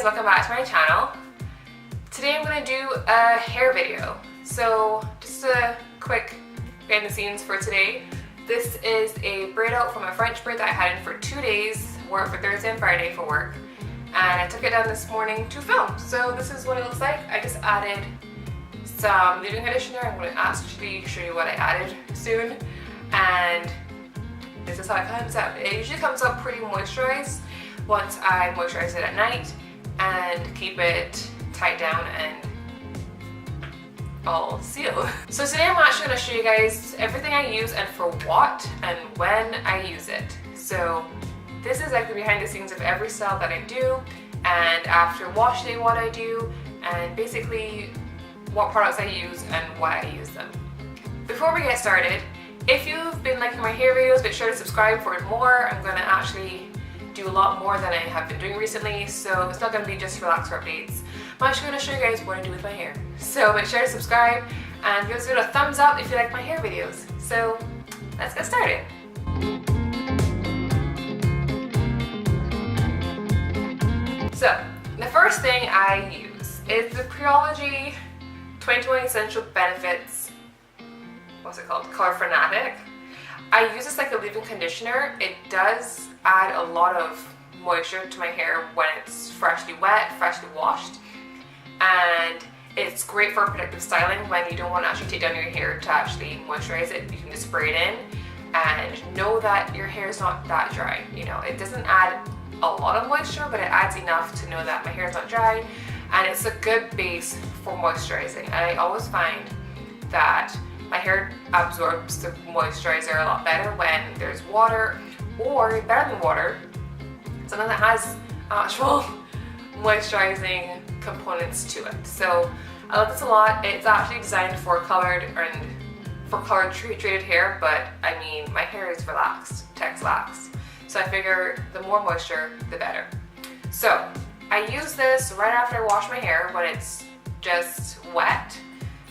welcome back to my channel. Today I'm going to do a hair video. So just a quick behind the scenes for today. This is a braid out from a French braid that I had in for 2 days, wore it for Thursday and Friday for work, and I took it down this morning to film. So this is what it looks like. I just added some leave-in conditioner. I'm going to actually show you what I added soon, and this is how it comes out. It usually comes out pretty moisturized once I moisturize it at night and keep it tied down and all sealed. So today I'm actually going to show you guys everything I use and for what and when I use it. So this is like the behind the scenes of every style that I do, and after wash day what I do, and basically what products I use and why I use them. Before we get started, if you've been liking my hair videos, make sure to subscribe for more. I'm going to actually do a lot more than I have been doing recently, so it's not going to be just relaxer updates. I'm actually going to show you guys what I do with my hair. So make sure to subscribe and give this video a thumbs up if you like my hair videos. So let's get started. So the first thing I use is the Pureology 2020 Essential Benefits, what's it called? Color Fanatic. I use this like a leave-in conditioner. It does add a lot of moisture to my hair when it's freshly wet, freshly washed, and it's great for protective styling when you don't want to actually take down your hair to actually moisturize it. You can just spray it in and know that your hair is not that dry. You know, it doesn't add a lot of moisture, but it adds enough to know that my hair is not dry, and it's a good base for moisturizing. And I always find that my hair absorbs the moisturizer a lot better when there's water, or better than water, something that has actual moisturizing components to it. So I love this a lot. It's actually designed for colored and for colored treated hair, but I mean my hair is relaxed, lax. So I figure the more moisture, the better. So I use this right after I wash my hair when it's just wet.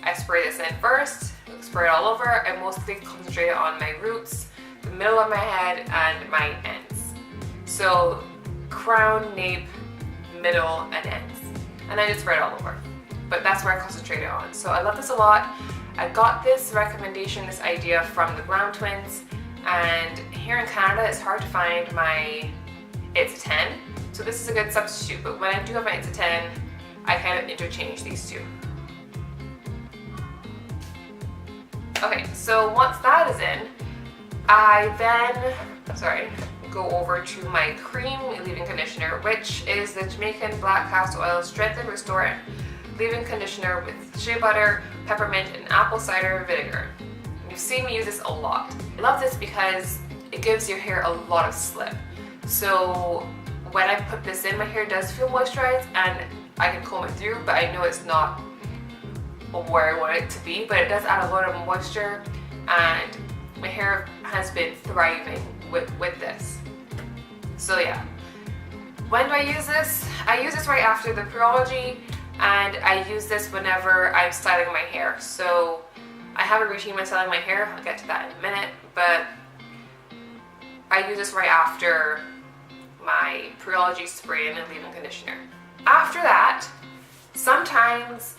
I spray this in first, spray it all over. I mostly concentrate it on my roots, the middle of my head, and my ends. So crown, nape, middle, and ends. And I just spray it all over. But that's where I concentrate it on. So I love this a lot. I got this recommendation, this idea from the Brown Twins. And here in Canada, it's hard to find my It's a 10. So this is a good substitute. But when I do have my It's a 10, I kind of interchange these two. Okay, so once that is in, I then, go over to my cream leave-in conditioner, which is the Jamaican Black Castor Oil Strengthen Restore leave-in conditioner with shea butter, peppermint, and apple cider vinegar. You've seen me use this a lot. I love this because it gives your hair a lot of slip. So when I put this in, my hair does feel moisturized and I can comb it through, but I know it's not where I want it to be, but it does add a lot of moisture, and my hair has been thriving with this. So yeah, when do I use this? I use this right after the Pureology, and I use this whenever I'm styling my hair. So I have a routine when styling my hair, I'll get to that in a minute, but I use this right after my Pureology spray and leave-in conditioner. After that, sometimes,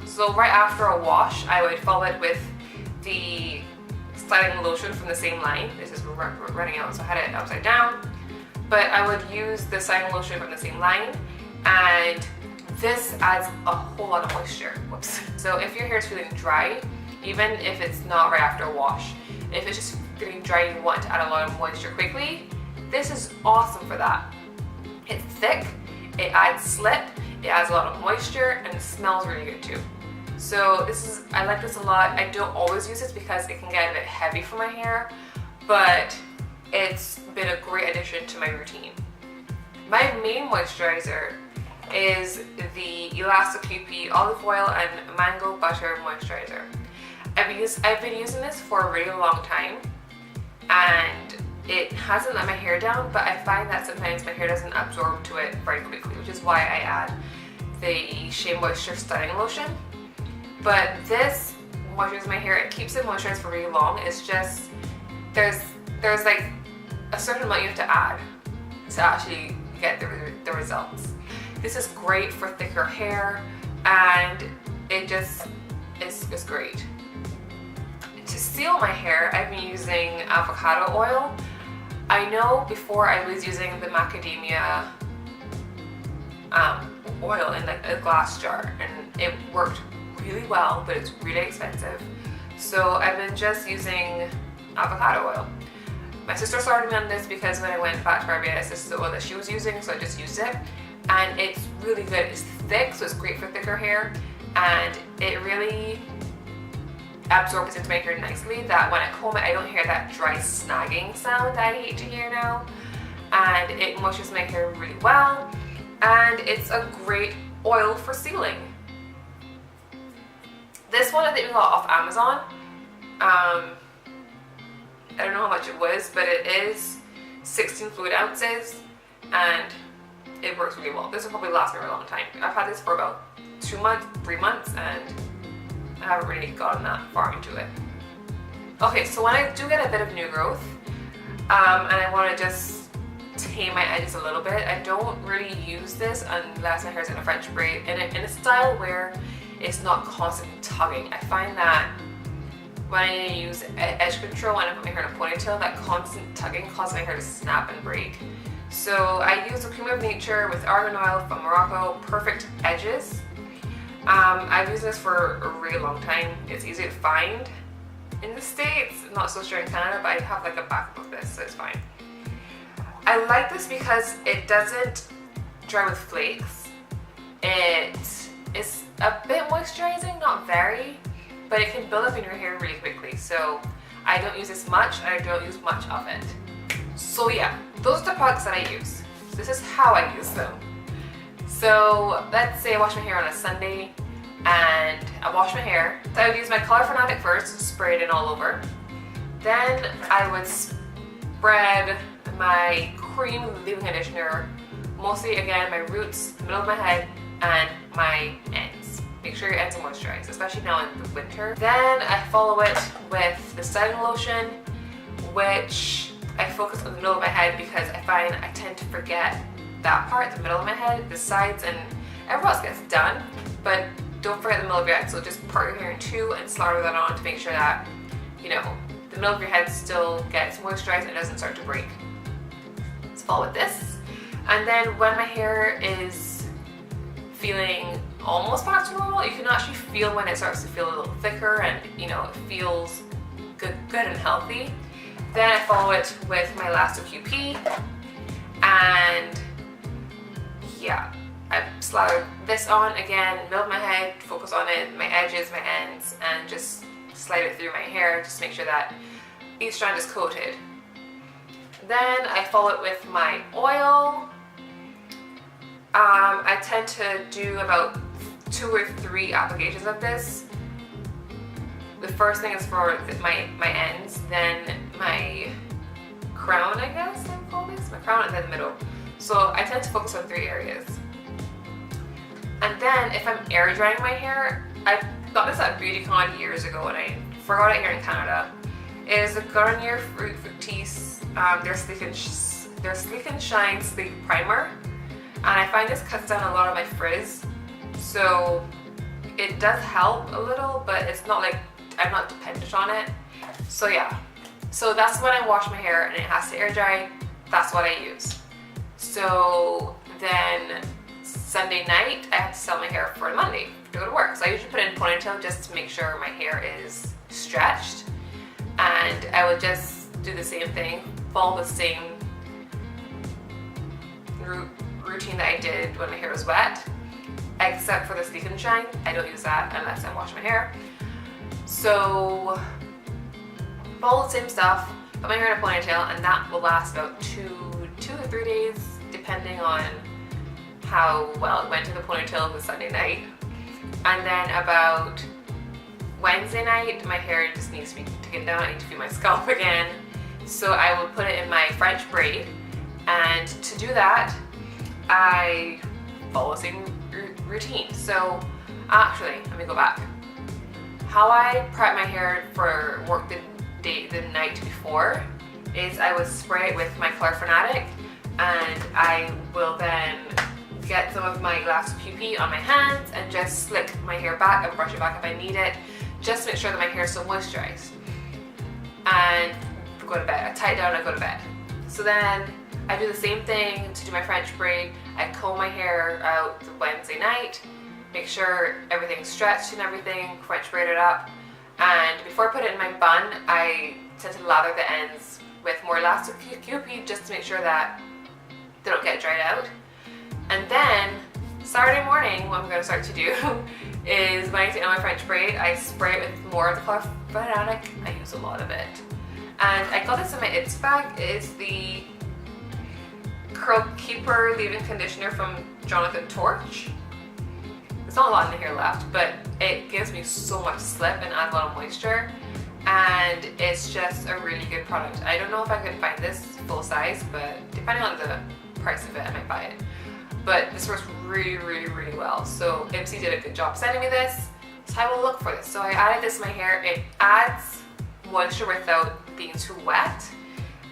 so right after a wash, I would follow it with the styling lotion from the same line. This is running out, so I had it upside down. But I would use the styling lotion from the same line, and this adds a whole lot of moisture. Whoops. So if your hair is feeling dry, even if it's not right after a wash, if it's just feeling dry and you want to add a lot of moisture quickly, this is awesome for that. It's thick, it adds slip, it adds a lot of moisture, and it smells really good too. So I like this a lot. I don't always use this because it can get a bit heavy for my hair, but it's been a great addition to my routine. My main moisturizer is the Elasticupi Olive Oil and Mango Butter Moisturizer. I've been using this for a really long time, and it hasn't let my hair down, but I find that sometimes my hair doesn't absorb to it very quickly, which is why I add the Shea Moisture Styling Lotion. But this moisturizes my hair. It keeps it moisturized for really long. It's just, there's like a certain amount you have to add to actually get the results. This is great for thicker hair, and it just is great. To seal my hair, I've been using avocado oil. I know before I was using the macadamia oil in a glass jar, and it worked really well, but it's really expensive. So I've been just using avocado oil. My sister started me on this because when I went back to Barbados, this is the oil that she was using, so I just used it. And it's really good. It's thick, so it's great for thicker hair, and it really absorbs into my hair nicely, that when I comb it I don't hear that dry snagging sound that I hate to hear now. And it moisturizes my hair really well, and it's a great oil for sealing. This one I think we got off Amazon. I don't know how much it was, but it is 16 fluid ounces, and it works really well. This will probably last me for a long time. I've had this for about 2 months, 3 months, and I haven't really gotten that far into it. Okay, so when I do get a bit of new growth, and I want to just tame my edges a little bit, I don't really use this unless my hair's in a French braid, in a style where it's not constantly tugging. I find that when I use edge control and I put my hair in a ponytail, that constant tugging causes my hair to snap and break. So I use the Cream of Nature with argan oil from Morocco, perfect edges. I've used this for a really long time. It's easy to find in the States, not so sure in Canada, but I have like a backup of this, so it's fine. I like this because it doesn't dry with flakes. It is a bit moisturizing, not very, but it can build up in your hair really quickly. So I don't use this much, and I don't use much of it. So yeah, those are the products that I use. This is how I use them. So let's say I wash my hair on a Sunday and I wash my hair. So I would use my Color Fanatic first, spray it in all over. Then I would spread my cream leave-in conditioner, mostly again my roots, the middle of my head, and my ends. Make sure your ends are moisturized, especially now in the winter. Then I follow it with the styling lotion, which I focus on the middle of my head because I find I tend to forget that part, the middle of my head, the sides, and everyone else gets done, but don't forget the middle of your head. So just part your hair in two and slaughter that on to make sure that, you know, the middle of your head still gets moisturized and doesn't start to break. Let's follow with this. And then when my hair is feeling almost back to normal, you can actually feel when it starts to feel a little thicker and, you know, it feels good and healthy. Then I follow it with my Lasso QP, and yeah, I slather this on again, middle of my head, focus on it, my edges, my ends, and just slide it through my hair, just make sure that each strand is coated. Then I follow it with my oil. I tend to do about 2 or 3 applications of this. The first thing is for my ends, then my crown, I guess I call this, my crown, and then the middle. So I tend to focus on 3 areas. And then if I'm air drying my hair, I got this at BeautyCon years ago and I forgot it here in Canada. It is the Garnier Fructis, their Sleek and Shine Sleek Primer. And I find this cuts down a lot of my frizz. So it does help a little, but it's not like I'm not dependent on it. So yeah, so that's when I wash my hair and it has to air dry. That's what I use. So then Sunday night I have to style my hair for Monday to go to work. So I usually put it in a ponytail just to make sure my hair is stretched, and I would just do the same thing, follow the same routine that I did when my hair was wet, except for the Sleek and Shine. I don't use that unless I wash my hair. So follow the same stuff, put my hair in a ponytail, and that will last about 2 to 3 days, depending on how well it went in the ponytail the Sunday night. And then about Wednesday night, my hair just needs to be taken down. I need to feel my scalp again. So I will put it in my French braid, and to do that, I follow the same routine. So actually, let me go back. How I prep my hair for work the night before is I would spray it with my Color Fanatic, and I will then get some of my Elasto PP on my hands and just slick my hair back and brush it back if I need it, just to make sure that my hair is still moisturized. And go to bed. I tie it down and I go to bed. So then I do the same thing to do my French braid. I comb my hair out the Wednesday night, make sure everything's stretched and everything, French braid it up. And before I put it in my bun, I tend to lather the ends with more Elasto PP just to make sure that they don't get dried out. And then Saturday morning, what I'm going to start to do is when I take out my French braid, I spray it with more of the Color Fanatic. I use a lot of it. And I got this in my It's bag. It's the Curl Keeper leave-in conditioner from Jonathan Torch. There's not a lot in the hair left, but it gives me so much slip and adds a lot of moisture. And it's just a really good product. I don't know if I can find this full size, but depending on the price of it, I might buy it. But this works really, really, really well. So Ipsy did a good job sending me this. So I will look for this. So I added this to my hair. It adds moisture without being too wet,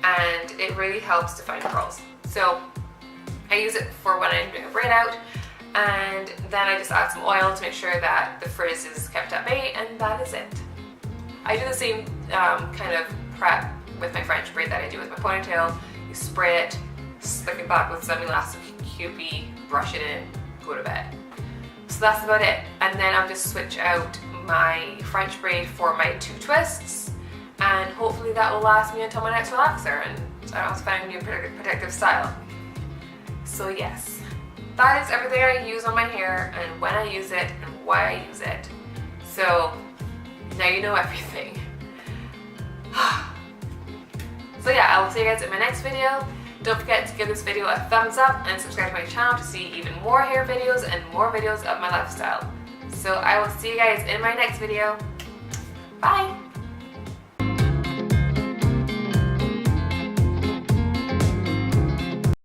and it really helps define curls. So I use it for when I'm doing a braid out, and then I just add some oil to make sure that the frizz is kept at bay, and that is it. I do the same kind of prep with my French braid that I do with my ponytail. You spray it, slick it back with some Elasto PP, brush it in, go to bed. So that's about it. And then I'll just switch out my French braid for my 2 twists, and hopefully that will last me until my next relaxer and I don't find a new protective style. So yes, that is everything I use on my hair and when I use it and why I use it. So now you know everything. So yeah, I will see you guys in my next video. Don't forget to give this video a thumbs up and subscribe to my channel to see even more hair videos and more videos of my lifestyle. So I will see you guys in my next video. Bye!